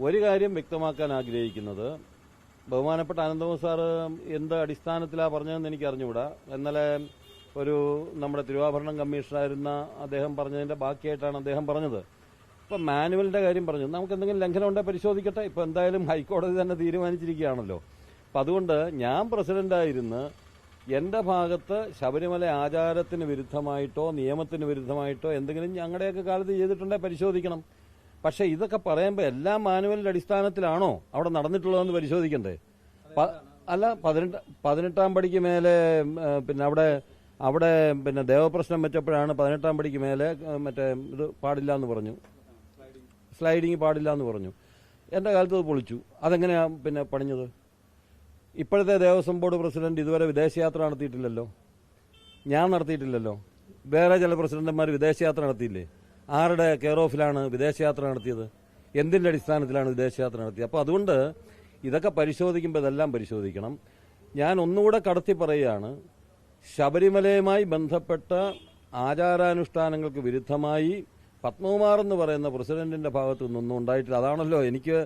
ഒരു കാര്യം വ്യക്തമാക്കാൻ ആഗ്രഹിക്കുന്നത്, ബഹുമാനപ്പെട്ട അനന്തകുമാർ സാറ് എന്ത് അടിസ്ഥാനത്തിലാണ് പറഞ്ഞതെന്ന് എനിക്ക് അറിഞ്ഞുകൂടാ. ഇന്നലെ നമ്മുടെ തിരുവാഭരണം കമ്മീഷണറായിരുന്ന അദ്ദേഹം പറഞ്ഞതിന്റെ ബാക്കിയായിട്ടാണ് അദ്ദേഹം പറഞ്ഞത്. ഇപ്പം മാനുവലിന്റെ കാര്യം പറഞ്ഞു. നമുക്ക് എന്തെങ്കിലും ലംഘനം ഉണ്ടെങ്കിൽ പരിശോധിക്കട്ടെ. ഇപ്പം എന്തായാലും ഹൈക്കോടതി തന്നെ തീരുമാനിച്ചിരിക്കുകയാണല്ലോ. അപ്പം അതുകൊണ്ട് ഞാൻ പ്രസിഡന്റായിരുന്ന് എന്റെ ഭാഗത്ത് ശബരിമല ആചാരത്തിന് വിരുദ്ധമായിട്ടോ നിയമത്തിന് വിരുദ്ധമായിട്ടോ എന്തെങ്കിലും ഞങ്ങളുടെയൊക്കെ കാലത്ത് ചെയ്തിട്ടുണ്ടെങ്കിൽ പരിശോധിക്കണം. പക്ഷെ ഇതൊക്കെ പറയുമ്പോൾ എല്ലാം മാനുവലിന്റെ അടിസ്ഥാനത്തിലാണോ അവിടെ നടന്നിട്ടുള്ളതെന്ന് പരിശോധിക്കണ്ടേ? അല്ല, 18-ാം പടിക്ക് മേലെ പിന്നെ അവിടെ പിന്നെ ദേവപ്രശ്നം വെച്ചപ്പോഴാണ് 18-ാം പടിക്ക് മേലെ മറ്റേ ഇത് പാടില്ല എന്ന് പറഞ്ഞു, സ്ലൈഡിങ് പാടില്ല എന്ന് പറഞ്ഞു. എന്റെ കാലത്ത് അത് പൊളിച്ചു. അതെങ്ങനെയാ പിന്നെ പണിഞ്ഞത്? ഇപ്പോഴത്തെ ദേവസ്വം ബോർഡ് പ്രസിഡന്റ് ഇതുവരെ വിദേശയാത്ര നടത്തിയിട്ടില്ലല്ലോ. ഞാൻ നടത്തിയിട്ടില്ലല്ലോ. വേറെ ചില പ്രസിഡന്റുമാർ വിദേശയാത്ര നടത്തിയില്ലേ? ആരുടെ കെയർ ഓഫിലാണ് വിദേശയാത്ര നടത്തിയത്? എന്തിന്റെ അടിസ്ഥാനത്തിലാണ് വിദേശയാത്ര നടത്തിയത്? അപ്പോൾ അതുകൊണ്ട് ഇതൊക്കെ പരിശോധിക്കുമ്പോൾ ഇതെല്ലാം പരിശോധിക്കണം. ഞാൻ ഒന്നുകൂടെ കടത്തി പറയുകയാണ്, ശബരിമലയുമായി ബന്ധപ്പെട്ട ആചാരാനുഷ്ഠാനങ്ങൾക്ക് വിരുദ്ധമായി പത്മകുമാർ എന്ന് പറയുന്ന പ്രസിഡന്റിന്റെ ഭാഗത്തു നിന്നൊന്നും ഉണ്ടായിട്ടില്ല. അതാണല്ലോ എനിക്ക്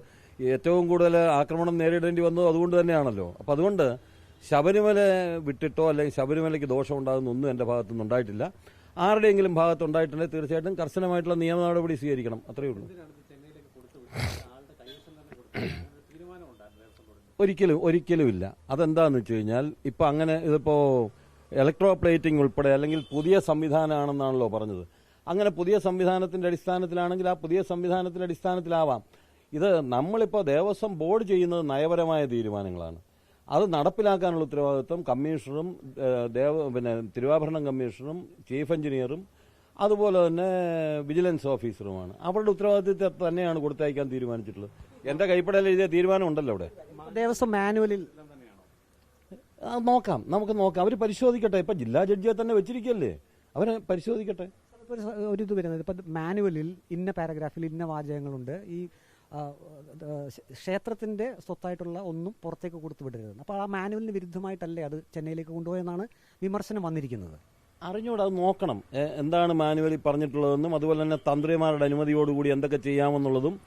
ഏറ്റവും കൂടുതൽ ആക്രമണം നേരിടേണ്ടി വന്നത് അതുകൊണ്ട് തന്നെയാണല്ലോ. അപ്പം അതുകൊണ്ട് ശബരിമല വിട്ടിട്ടോ അല്ലെങ്കിൽ ശബരിമലയ്ക്ക് ദോഷം ഉണ്ടാകുന്നൊന്നും എന്റെ ഭാഗത്തുനിന്ന് ഉണ്ടായിട്ടില്ല. ആരുടെയെങ്കിലും ഭാഗത്തുണ്ടായിട്ടുണ്ടെങ്കിൽ തീർച്ചയായിട്ടും കർശനമായിട്ടുള്ള നിയമ നടപടി സ്വീകരിക്കണം. അത്രയേ ഉള്ളൂ. ഒരിക്കലും ഇല്ല. അതെന്താന്ന് വെച്ച് കഴിഞ്ഞാൽ ഇപ്പൊ അങ്ങനെ ഇതിപ്പോ ഇലക്ട്രോ പ്ലേറ്റിംഗ് ഉൾപ്പെടെ അല്ലെങ്കിൽ പുതിയ സംവിധാനമാണെന്നാണല്ലോ പറഞ്ഞത്. അങ്ങനെ പുതിയ സംവിധാനത്തിന്റെ അടിസ്ഥാനത്തിലാണെങ്കിൽ ആ പുതിയ സംവിധാനത്തിന്റെ അടിസ്ഥാനത്തിലാവാം. ഇത് നമ്മളിപ്പോൾ ദേവസ്വം ബോർഡ് ചെയ്യുന്നത് നയപരമായ തീരുമാനങ്ങളാണ്. അത് നടപ്പിലാക്കാനുള്ള ഉത്തരവാദിത്വം കമ്മീഷണറും പിന്നെ തിരുവാഭരണം കമ്മീഷണറും ചീഫ് എഞ്ചിനീയറും അതുപോലെ തന്നെ വിജിലൻസ് ഓഫീസറുമാണ്. അവരുടെ ഉത്തരവാദിത്വത്തെ തന്നെയാണ് കൊടുത്തയക്കാൻ തീരുമാനിച്ചിട്ടുള്ളത്. എന്റെ കൈപ്പടയിൽ എഴുതിയ തീരുമാനം ഉണ്ടല്ലോ അവിടെ. ദേവസ്വം മാനുവലിൽ നമുക്ക് നോക്കാം. അവർ പരിശോധിക്കട്ടെ. ഇപ്പൊ ജില്ലാ ജഡ്ജിയെ തന്നെ വെച്ചിരിക്കല്ലേ, അവരെ പരിശോധിക്കട്ടെ. ഒരു ഇത് വരുന്നത് ഇപ്പൊ മാനുവലിൽ ഇന്ന പാരഗ്രാഫിൽ ഇന്ന വാചകങ്ങളുണ്ട്, ഈ ക്ഷേത്രത്തിന്റെ സ്വത്തായിട്ടുള്ള ഒന്നും പുറത്തേക്ക് കൊടുത്തു വിടരുത്. അപ്പോൾ ആ മാനുവലിന് വിരുദ്ധമായിട്ടല്ലേ അത് ചെന്നൈയിലേക്ക് കൊണ്ടുപോയെന്നാണ് വിമർശനം വന്നിരിക്കുന്നത്. അറിഞ്ഞൂടെ, അത് നോക്കണം. എന്താണ് മാനുവലിൽ പറഞ്ഞിട്ടുള്ളതെന്നും അതുപോലെ തന്നെ തന്ത്രിമാരുടെ അനുമതിയോടുകൂടി എന്തൊക്കെ ചെയ്യാമെന്നുള്ളതും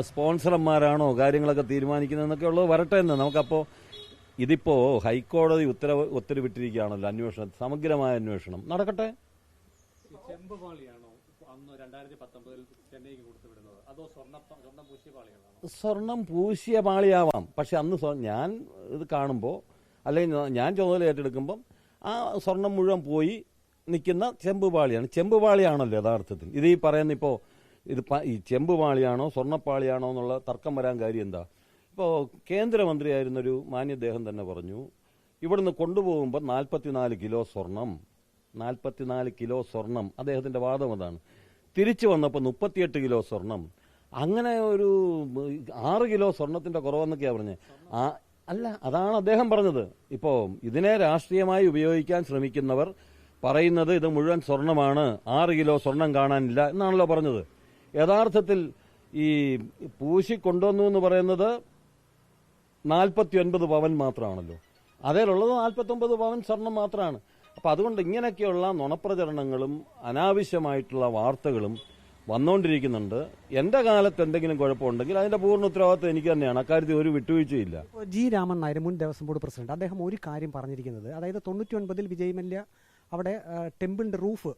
സ്പോൺസർമാരാണോ കാര്യങ്ങളൊക്കെ തീരുമാനിക്കുന്നതെന്നൊക്കെ ഉള്ളത് വരട്ടെ എന്ന് നമുക്കപ്പോൾ. ഇതിപ്പോ ഹൈക്കോടതി ഉത്തരവിട്ടിരിക്കുകയാണല്ലോ അന്വേഷണം, സമഗ്രമായ അന്വേഷണം നടക്കട്ടെ. സ്വർണം പൂശിയ പാളിയാവാം. പക്ഷെ അന്ന് ഞാൻ ഇത് കാണുമ്പോൾ അല്ലെങ്കിൽ ഞാൻ ചുമതല ഏറ്റെടുക്കുമ്പം ആ സ്വർണം മുഴുവൻ പോയി നിൽക്കുന്ന ചെമ്പുപാളിയാണ്. ചെമ്പുപാളിയാണല്ലോ യഥാർത്ഥത്തിൽ. ഇത് ഈ പറയുന്ന ഇപ്പോൾ ഈ ചെമ്പുപാളിയാണോ സ്വർണ്ണപ്പാളിയാണോ എന്നുള്ള തർക്കം വരാൻ കാര്യം എന്താ? ഇപ്പോൾ കേന്ദ്രമന്ത്രിയായിരുന്നൊരു മാന്യദേഹം തന്നെ പറഞ്ഞു, ഇവിടുന്ന് കൊണ്ടുപോകുമ്പോൾ 44 കിലോ സ്വർണം, 44 കിലോ സ്വർണം. അദ്ദേഹത്തിന്റെ വാദം അതാണ്. തിരിച്ചു വന്നപ്പോൾ 38 കിലോ സ്വർണം. അങ്ങനെ ഒരു 6 കിലോ സ്വർണത്തിന്റെ കുറവെന്നൊക്കെയാണ് പറഞ്ഞത്. അല്ല, അതാണ് അദ്ദേഹം പറഞ്ഞത്. ഇപ്പോ ഇതിനെ രാഷ്ട്രീയമായി ഉപയോഗിക്കാൻ ശ്രമിക്കുന്നവർ പറയുന്നത് ഇത് മുഴുവൻ സ്വർണമാണ്, 6 കിലോ സ്വർണം കാണാനില്ല എന്നാണല്ലോ പറഞ്ഞത്. യഥാർത്ഥത്തിൽ ഈ പൂശി കൊണ്ടുവന്നു എന്ന് പറയുന്നത് 49 പവൻ മാത്രമാണല്ലോ. അതിലുള്ളത് 49 പവൻ സ്വർണം മാത്രമാണ്. അപ്പൊ അതുകൊണ്ട് ഇങ്ങനെയൊക്കെയുള്ള നുണപ്രചരണങ്ങളും അനാവശ്യമായിട്ടുള്ള വാർത്തകളും വന്നുകൊണ്ടിരിക്കുന്നുണ്ട്. എന്റെ കാലത്ത് എന്തെങ്കിലും കുഴപ്പമുണ്ടെങ്കിൽ അതിന്റെ പൂർണ്ണ ഉത്തരവാദിത്വം എനിക്ക് തന്നെയാണ്. അക്കാര്യത്തിൽ ഒരു വിട്ടുവീഴ്ചയില്ല. ജി രാമൻ നായർ, മുൻ ദേവസ്വം ബോർഡ് പ്രസിഡന്റ്, അദ്ദേഹം ഒരു കാര്യം പറഞ്ഞിരിക്കുന്നത്, അതായത് 99-ൽ വിജയ് മല്യ അവിടെ ടെമ്പിളിന്റെ റൂഫ്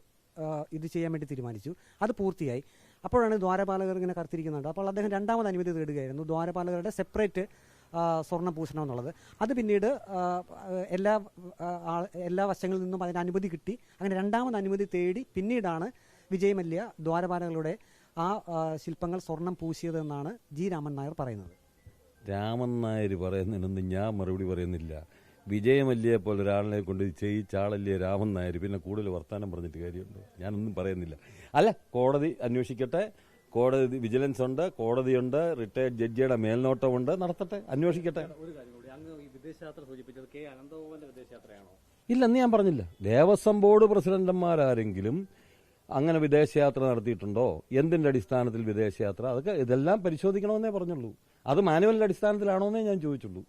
ഇത് ചെയ്യാൻ വേണ്ടി തീരുമാനിച്ചു. അത് പൂർത്തിയായി. അപ്പോഴാണ് ദ്വാരപാലകർ ഇങ്ങനെ കറുത്തിരിക്കുന്നുണ്ട്. അപ്പോൾ അദ്ദേഹം രണ്ടാമത് അനുമതി തേടുകയായിരുന്നു, ദ്വാരപാലകരുടെ സെപ്പറേറ്റ് സ്വർണ്ണം പൂശണം എന്നുള്ളത്. അത് പിന്നീട് എല്ലാ വശങ്ങളിൽ നിന്നും അതിന് അനുമതി കിട്ടി. അങ്ങനെ രണ്ടാമത് അനുമതി തേടി പിന്നീടാണ് വിജയ് മല്യ ദ്വാരപാലകളുടെ ആ ശില്പങ്ങൾ സ്വർണം പൂശിയതെന്നാണ് ജി രാമൻ നായർ പറയുന്നത്. രാമൻ നായർ പറയുന്നതിനൊന്നും ഞാൻ മറുപടി പറയുന്നില്ല. വിജയ് മല്യയെ പോലെ ഒരാളിനെ കൊണ്ട് ചെയ്യിച്ചാളല്ലേ രാമൻ നായർ. പിന്നെ കൂടുതൽ വർത്താനം പറഞ്ഞിട്ട് കാര്യമുണ്ടോ? ഞാനൊന്നും പറയുന്നില്ല. അല്ല, കോടതി അന്വേഷിക്കട്ടെ. കോടതി വിജിലൻസ് ഉണ്ട്, കോടതിയുണ്ട്, റിട്ടയർഡ് ജഡ്ജിയുടെ മേൽനോട്ടമുണ്ട്, നടത്തട്ടെ, അന്വേഷിക്കട്ടെ. ഇല്ലെന്ന് ഞാൻ പറഞ്ഞില്ല. ദേവസ്വം ബോർഡ് പ്രസിഡന്റുമാരാരെങ്കിലും അങ്ങനെ വിദേശയാത്ര നടത്തിയിട്ടുണ്ടോ? എന്തിന്റെ അടിസ്ഥാനത്തിൽ വിദേശയാത്ര? അതൊക്കെ ഇതെല്ലാം പരിശോധിക്കണമെന്നേ പറഞ്ഞുള്ളൂ. അത് മാനുവലിന്റെ അടിസ്ഥാനത്തിലാണോന്നേ ഞാൻ ചോദിച്ചുള്ളൂ.